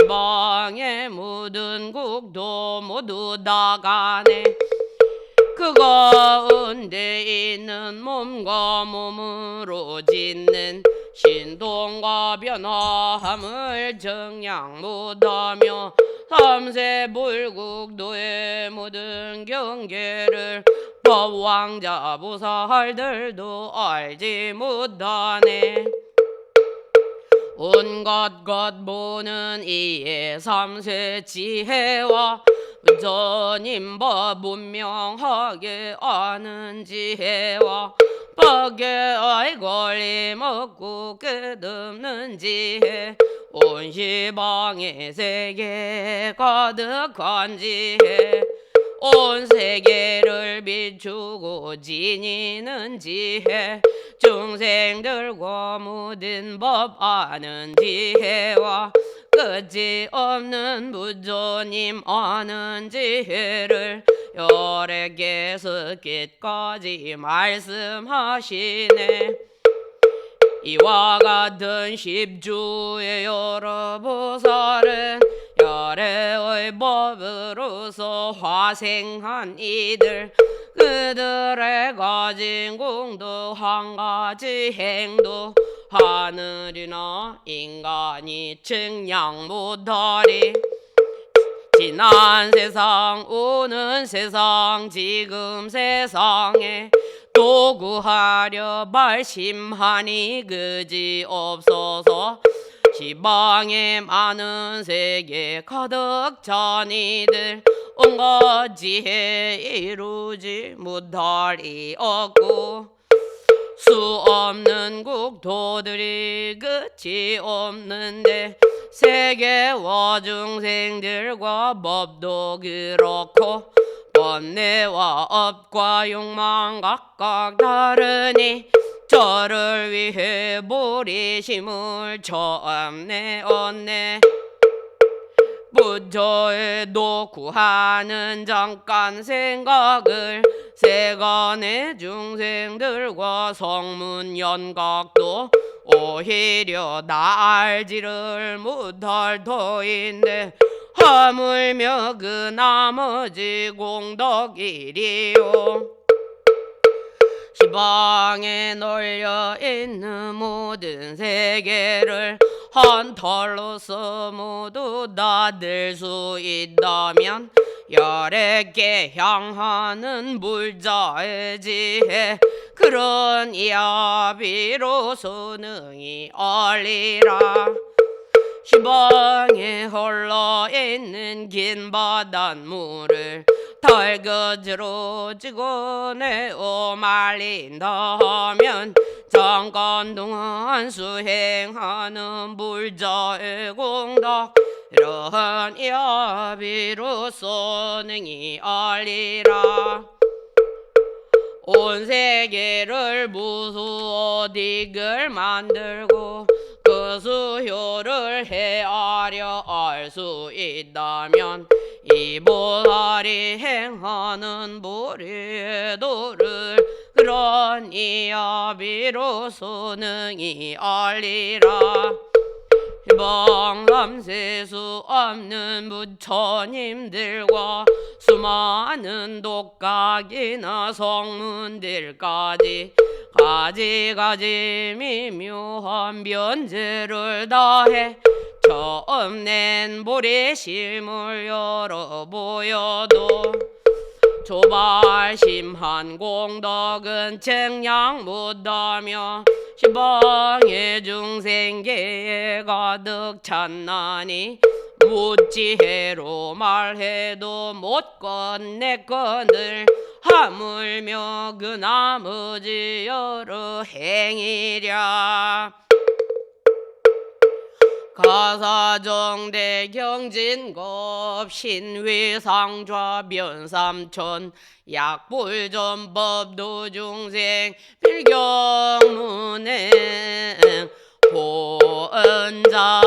방에 묻은 국도 모두 다 가네. 그 가운데 있는 몸과 몸으로 짓는 신동과 변화함을 정량 못하며 삼세 불국도의 모든 경계를 법왕자 보살들도 알지 못하네. 온갖 것 보는 이의 삼세 지혜와 전임법 분명하게 아는 지혜와 법계의 걸림 없고 끝없는 지혜 온 시방의 세계 가득한 지혜 온 세계를 비추고 지니는 지혜 중생들과 모든 법 아는 지혜와 끝이 없는 부처님 아는 지혜를 열애께서 끝까지 말씀하시네. 이와 같은 십주의 여러 보살은 열애의 법으로서 화생한 이들 그들의 가진 공도 한 가지 행도 하늘이나 인간이 측량 못하리. 지난 세상 오는 세상 지금 세상에 도구하려 발심하니 그지 없어서 시방에 많은 세계 가득 찬 이들 온갖 지혜 이루지 못할 리 없고 수 없는 국토들이 끝이 없는데 세계와 중생들과 법도 그렇고 번뇌와 업과 욕망 각각 다르니 저를 위해 보리심을 처음 내었네. 부처에도 구하는 잠깐 생각을 세간의 중생들과 성문 연각도 오히려 나 알지를 못할 터인데 하물며 그 나머지 공덕이리요. 시방에 널려 있는 모든 세계를 한 털로서 모두 다 들 수 있다면 열애께 향하는 불자의 지혜 그런 이야비로소 능히 알리라. 시방에 흘러있는 긴 바닷물을 달거지로 찍어내어 말린다면 잠깐 동안 수행하는 불자의 공덕 이러한 이야비로소 능히 알리라. 온 세계를 무수어 딕을 만들고 그 수효를 헤아려 알 수 있다면 이 보살이 행하는 보리의 도를 그런 이야비로소 능히 알리라. 방람세 수 없는 부처님들과 수많은 독각이나 성문들까지 가지가지 미묘한 변제를 다해 처음 낸 보리심을 열어 보여도 조발심한 공덕은 측량 못하며 시방의 중생계에 가득 찼나니 무지혜로 말해도 못 건네건들 하물며 그 나머지 여러 행위랴. 가사정대 경진급 신위상좌 면삼천 약불전법 도중생 필경문행 보은자